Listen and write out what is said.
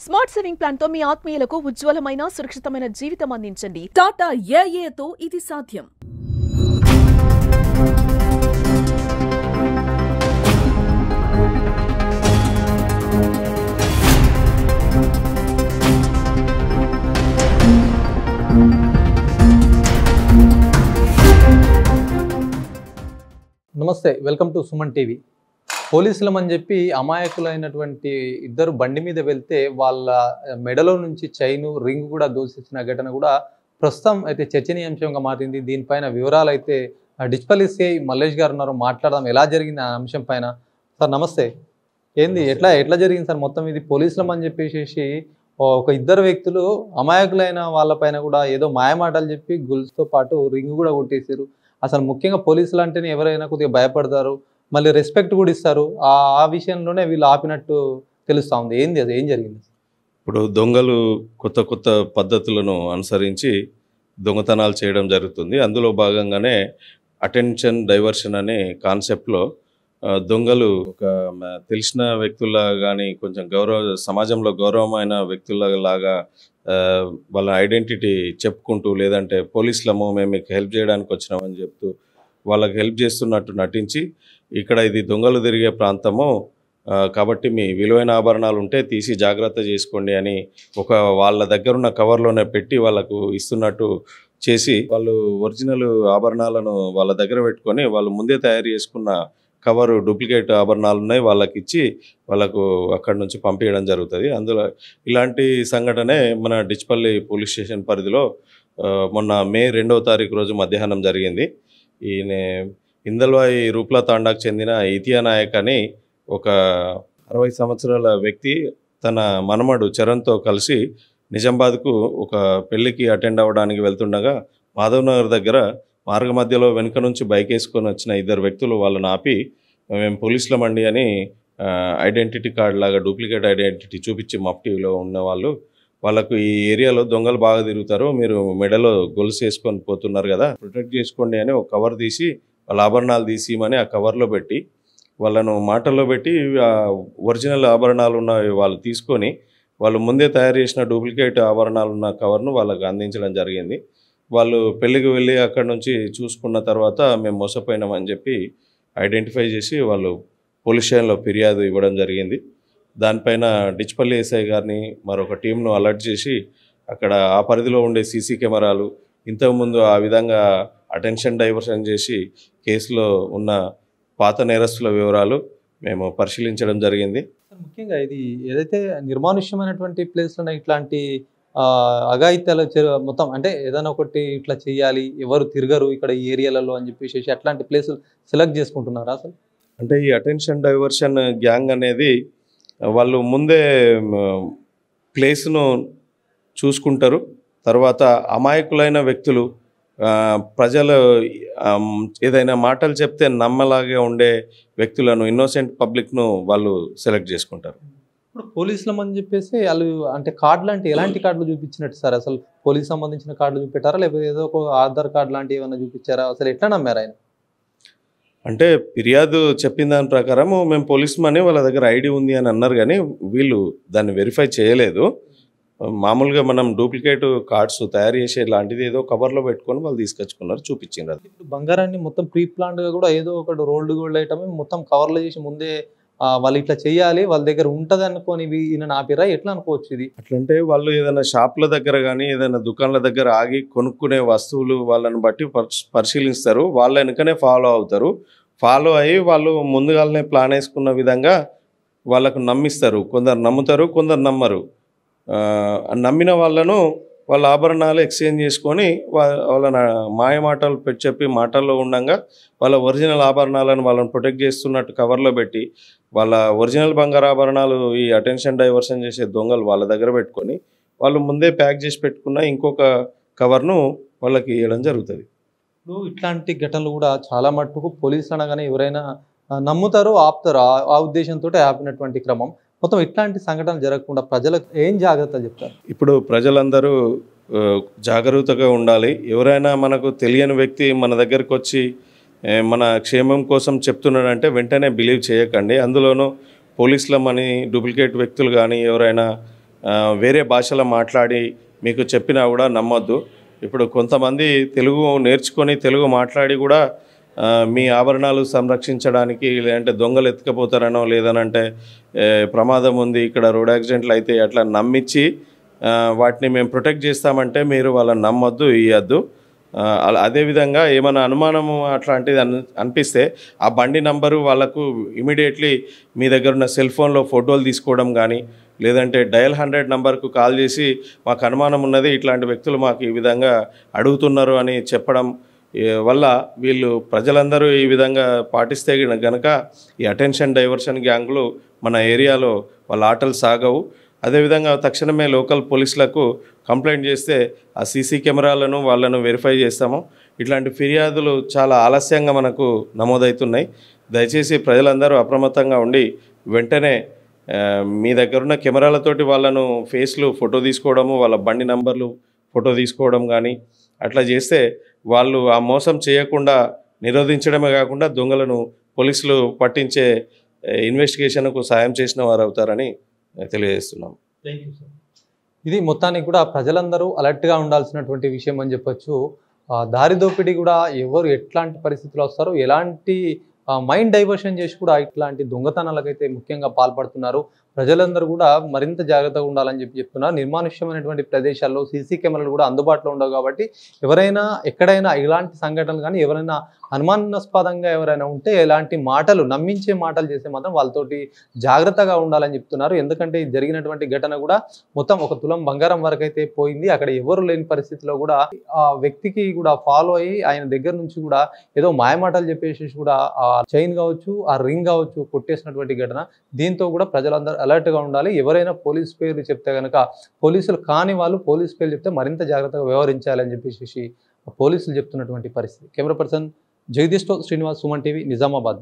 Smart saving plan తో మీ ఆత్మీయులకు ఉజ్వలమైన సురక్షితమైన జీవితం అందించండి. టాటా ఏఏతో ఇది సాధ్యం. నమస్తే, వెల్కమ్ టు సుమన్ టీవీ. పోలీసులమని చెప్పి అమాయకులైనటువంటి ఇద్దరు బండి మీద వెళ్తే వాళ్ళ మెడలో నుంచి చైను రింగ్ కూడా దూసేసిన ఘటన కూడా ప్రస్తుతం అయితే చర్చనీయాంశంగా మారింది. దీనిపైన వివరాలు అయితే డిచ్పల్లి సిఐ మల్లేష్ గారు ఉన్నారు. మాట్లాడదాం ఎలా జరిగింది ఆ అంశం పైన. సార్ నమస్తే. ఏంది ఎట్లా జరిగింది సార్ మొత్తం ఇది? పోలీసులమని చెప్పేసి ఒక ఇద్దరు వ్యక్తులు అమాయకులైన వాళ్ళపైన కూడా ఏదో మాయమాటలు చెప్పి గొలుసుతో పాటు రింగ్ కూడా కొట్టేసారు. అసలు ముఖ్యంగా పోలీసులు అంటేనే ఎవరైనా కొద్దిగా భయపడతారు, మళ్ళీ రెస్పెక్ట్ కూడా ఇస్తారు. ఆ విషయంలోనే వీళ్ళు ఆపినట్టు తెలుస్తూ ఉంది. ఏంది అది, ఏం జరిగింది? ఇప్పుడు దొంగలు కొత్త కొత్త పద్ధతులను అనుసరించి దొంగతనాలు చేయడం జరుగుతుంది. అందులో భాగంగానే అటెన్షన్ డైవర్షన్ అనే కాన్సెప్ట్లో దొంగలు ఒక తెలిసిన వ్యక్తుల్లా కానీ కొంచెం సమాజంలో గౌరవమైన వ్యక్తులలాగా వాళ్ళ ఐడెంటిటీ చెప్పుకుంటూ, లేదంటే పోలీసులము మేము మీకు హెల్ప్ చేయడానికి వచ్చినామని చెప్తూ వాళ్ళకి హెల్ప్ చేస్తున్నట్టు నటించి, ఇక్కడ ఇది దొంగలు తిరిగే ప్రాంతము కాబట్టి మీ విలువైన ఆభరణాలు ఉంటే తీసి జాగ్రత్త చేసుకోండి అని వాళ్ళ దగ్గర ఉన్న కవర్లోనే పెట్టి వాళ్ళకు ఇస్తున్నట్టు చేసి, వాళ్ళు ఒరిజినల్ ఆభరణాలను వాళ్ళ దగ్గర పెట్టుకొని వాళ్ళు ముందే తయారు చేసుకున్న కవరు డూప్లికేట్ ఆభరణాలు ఉన్నాయి వాళ్ళకి ఇచ్చి వాళ్ళకు అక్కడి నుంచి పంపించడం జరుగుతుంది. అందులో ఇలాంటి సంఘటనే మన డిచ్పల్లి పోలీస్ స్టేషన్ పరిధిలో మొన్న మే 2వ తారీఖు రోజు మధ్యాహ్నం జరిగింది. ఈయన ఇందల్వాయి రూప్లా తాండాకు చెందిన ఇతియా నాయక్ అని ఒక 60 సంవత్సరాల వ్యక్తి తన మనమడు చరణ్తో కలిసి నిజామాబాద్కు ఒక పెళ్లికి అటెండ్ అవ్వడానికి వెళ్తుండగా మాధవ్ నగర్ దగ్గర మార్గ మధ్యలో వెనుక నుంచి బైక్ వేసుకొని వచ్చిన ఇద్దరు వ్యక్తులు వాళ్ళని ఆపి, మేము పోలీసులమండి అని ఐడెంటిటీ కార్డు లాగా డూప్లికేట్ ఐడెంటిటీ చూపించి మఫ్టీలో ఉన్న వాళ్ళకు ఈ ఏరియాలో దొంగలు బాగా తిరుగుతారు, మీరు మెడలో గొలుసు వేసుకొని పోతున్నారు కదా, ప్రొటెక్ట్ చేసుకోండి అని ఒక కవర్ తీసి వాళ్ళ ఆభరణాలు తీసిమని ఆ కవర్లో పెట్టి వాళ్ళను మాటల్లో పెట్టి ఒరిజినల్ ఆభరణాలు ఉన్న వాళ్ళు తీసుకొని వాళ్ళు ముందే తయారు చేసిన డూప్లికేట్ ఆభరణాలు ఉన్న కవర్ను వాళ్ళకు అందించడం జరిగింది. వాళ్ళు పెళ్ళికి వెళ్ళి అక్కడ నుంచి చూసుకున్న తర్వాత మేము మోసపోయినామని చెప్పి ఐడెంటిఫై చేసి వాళ్ళు పోలీస్ స్టేషన్లో ఫిర్యాదు ఇవ్వడం జరిగింది. దానిపైన డిచ్పల్లి ఎస్ఐ గారిని మరొక టీంను అలర్ట్ చేసి అక్కడ ఆ పరిధిలో ఉండే సీసీ కెమెరాలు, ఇంతకుముందు ఆ విధంగా అటెన్షన్ డైవర్షన్ చేసి కేసులో ఉన్న పాత నేరస్తుల వివరాలు మేము పరిశీలించడం జరిగింది. ముఖ్యంగా ఇది ఏదైతే నిర్మానుష్యమైనటువంటి ప్లేస్లో ఇట్లాంటి అఘాయిత్యాలు మొత్తం అంటే ఏదైనా ఒకటి ఇట్లా చేయాలి, ఎవరు తిరగరు ఇక్కడ ఈ ఏరియాలలో అని చెప్పేసి అట్లాంటి ప్లేసులు సెలెక్ట్ చేసుకుంటున్నారా అసలు? అంటే ఈ అటెన్షన్ డైవర్షన్ గ్యాంగ్ అనేది వాళ్ళు ముందే ప్లేస్ను చూసుకుంటారు. తర్వాత అమాయకులైన వ్యక్తులు, ప్రజలు ఏదైనా మాటలు చెప్తే నమ్మలాగే ఉండే వ్యక్తులను, ఇన్నోసెంట్ పబ్లిక్ను వాళ్ళు సెలెక్ట్ చేసుకుంటారు. ఇప్పుడు పోలీసులమని చెప్పేసి వాళ్ళు అంటే కార్డులు అంటే ఎలాంటి కార్డులు చూపించినట్టు సార్? అసలు పోలీసు సంబంధించిన కార్డులు చూపెట్టారా, లేకపోతే ఏదో ఒక ఆధార్ కార్డు లాంటివి ఏమైనా చూపించారా? అసలు ఎట్లా నమ్మారు ఆయన? అంటే ఫిర్యాదు చెప్పిన దాని ప్రకారం మేము పోలీసుమని వాళ్ళ దగ్గర ఐడి ఉంది అని అన్నారు, కానీ వీళ్ళు దాన్ని వెరిఫై చేయలేదు. మామూలుగా మనం డూప్లికేట్ కార్డ్స్ తయారు చేసే లాంటిది ఏదో కవర్లో పెట్టుకొని వాళ్ళు తీసుకొచ్చుకున్నారు, చూపించారు. ఇప్పుడు బంగారాన్ని మొత్తం ప్రీ ప్లాన్డ్గా కూడా ఏదో ఒకటి రోల్డ్ గోల్డ్ ఐటమ్ మొత్తం కవర్లో చేసి ముందే వాళ్ళు ఇట్లా చేయాలి, వాళ్ళ దగ్గర ఉంటుంది అనుకోని ఈయన ఆపిరా, ఎట్లా అనుకోవచ్చు ఇది? అట్లంటే వాళ్ళు ఏదైనా షాప్ల దగ్గర కానీ ఏదైనా దుకాణాల దగ్గర ఆగి కొనుక్కునే వస్తువులు వాళ్ళని బట్టి పరిశీలిస్తారు, వాళ్ళ వెనుకనే ఫాలో అవుతారు. ఫాలో అయ్యి వాళ్ళు ముందుగానే ప్లాన్ వేసుకున్న విధంగా వాళ్ళకు నమ్మిస్తారు. కొందరు నమ్ముతారు, కొందరు నమ్మరు. నమ్మిన వాళ్ళను వాళ్ళ ఆభరణాలు ఎక్స్చేంజ్ చేసుకొని వాళ్ళ మాయ మాటలు చెప్పి మాటల్లో ఉండగా వాళ్ళ ఒరిజినల్ ఆభరణాలను వాళ్ళని ప్రొటెక్ట్ చేస్తున్నట్టు కవర్లో పెట్టి వాళ్ళ ఒరిజినల్ బంగారు ఆభరణాలు ఈ అటెన్షన్ డైవర్షన్ చేసే దొంగలు వాళ్ళ దగ్గర పెట్టుకొని వాళ్ళు ముందే ప్యాక్ చేసి పెట్టుకున్న ఇంకొక కవర్ను వాళ్ళకి ఇవ్వడం జరుగుతుంది. ఇప్పుడు ఇట్లాంటి ఘటనలు కూడా చాలా మట్టుకు పోలీసులు అనగానే ఎవరైనా నమ్ముతారు, ఆపుతారు. ఆ ఉద్దేశంతో ఆపినటువంటి క్రమం మొత్తం ఇట్లాంటి సంఘటనలు జరగకుండా ప్రజలకు ఏం జాగ్రత్తలు చెప్తారు? ఇప్పుడు ప్రజలందరూ జాగరూకతగా ఉండాలి. ఎవరైనా మనకు తెలియని వ్యక్తి మన దగ్గరకు వచ్చి మన క్షేమం కోసం చెప్తున్నాడంటే వెంటనే బిలీవ్ చేయకండి. అందులోనూ పోలీసులమని డూప్లికేట్ వ్యక్తులు కానీ ఎవరైనా వేరే భాషలో మాట్లాడి మీకు చెప్పినా కూడా నమ్మొద్దు. ఇప్పుడు కొంతమంది తెలుగు నేర్చుకొని తెలుగు మాట్లాడి కూడా మీ ఆభరణాలు సంరక్షించడానికి, లేదంటే దొంగలు ఎత్తుకపోతారనో, లేదనంటే ప్రమాదం ఉంది ఇక్కడ రోడ్ యాక్సిడెంట్లు అయితే అట్లా నమ్మించి వాటిని మేము ప్రొటెక్ట్ చేస్తామంటే మీరు వాళ్ళని నమ్మొద్దు, ఇవ్వద్దు. అదేవిధంగా ఏమైనా అనుమానము అట్లాంటిది అనిపిస్తే ఆ బండి నంబరు వాళ్ళకు ఇమీడియట్లీ మీ దగ్గర ఉన్న సెల్ ఫోన్లో ఫోటోలు తీసుకోవడం కానీ, లేదంటే డయల్ 100 నంబర్కు కాల్ చేసి మాకు అనుమానం ఉన్నది, ఇట్లాంటి వ్యక్తులు మాకు ఈ విధంగా అడుగుతున్నారు అని చెప్పడం వల్ల వీళ్ళు ప్రజలందరూ ఈ విధంగా పాటిస్తే గనక ఈ అటెన్షన్ డైవర్షన్ గ్యాంగ్లు మన ఏరియాలో వాళ్ళ ఆటలు సాగవు. అదేవిధంగా తక్షణమే లోకల్ పోలీసులకు కంప్లైంట్ చేస్తే ఆ సీసీ కెమెరాలను వాళ్ళను వెరిఫై చేస్తాము. ఇట్లాంటి ఫిర్యాదులు చాలా ఆలస్యంగా మనకు నమోదవుతున్నాయి. దయచేసి ప్రజలందరూ అప్రమత్తంగా ఉండి వెంటనే మీ దగ్గరున్న కెమెరాలతోటి వాళ్ళను ఫేస్లు ఫోటో తీసుకోవడము, వాళ్ళ బండి నంబర్లు ఫోటో తీసుకోవడం కానీ అట్లా చేస్తే వాళ్ళు ఆ మోసం చేయకుండా నిరోధించడమే కాకుండా దొంగలను పోలీసులు పట్టించే ఇన్వెస్టిగేషన్కు సాయం చేసిన వారు అవుతారని తెలియజేస్తున్నాం. ఇది మొత్తానికి కూడా ప్రజలందరూ అలర్ట్గా ఉండాల్సినటువంటి విషయం అని చెప్పొచ్చు. దారి దోపిడీ కూడా ఎవరు ఎట్లాంటి పరిస్థితులు వస్తారో, ఎలాంటి మైండ్ డైవర్షన్ చేసి కూడా ఇట్లాంటి దొంగతనాలకైతే ముఖ్యంగా పాల్పడుతున్నారు. ప్రజలందరూ కూడా మరింత జాగ్రత్తగా ఉండాలని చెప్తున్నారు. నిర్మానుష్యమైనటువంటి ప్రదేశాల్లో సీసీ కెమెరాలు కూడా అందుబాటులో ఉండవు కాబట్టి ఎవరైనా ఎక్కడైనా ఇలాంటి సంఘటనలు కానీ ఎవరైనా అనుమానాస్పదంగా ఎవరైనా ఉంటే ఎలాంటి మాటలు నమ్మించే మాటలు చేస్తే మాత్రం వాళ్ళతోటి జాగ్రత్తగా ఉండాలని చెప్తున్నారు. ఎందుకంటే జరిగినటువంటి ఘటన కూడా మొత్తం 1 తులం బంగారం వరకు అయితే పోయింది. అక్కడ ఎవరు లేని పరిస్థితిలో కూడా ఆ వ్యక్తికి కూడా ఫాలో అయ్యి ఆయన దగ్గర నుంచి కూడా ఏదో మాయమాటలు చెప్పేసి కూడా ఆ చైన్ కావచ్చు, ఆ రింగ్ కావచ్చు కొట్టేసినటువంటి ఘటన. దీంతో కూడా ప్రజలందరూ అలర్ట్గా ఉండాలి. ఎవరైనా పోలీస్ పేర్లు చెప్తే కనుక, పోలీసులు కాని వాళ్ళు పోలీస్ పేర్లు చెప్తే మరింత జాగ్రత్తగా వ్యవహరించాలని చెప్పేసి పోలీసులు చెప్తున్నటువంటి పరిస్థితి. కెమెరా పర్సన్ జగదీష్తో శ్రీనివాస్, సుమన్ టీవీ, నిజామాబాద్.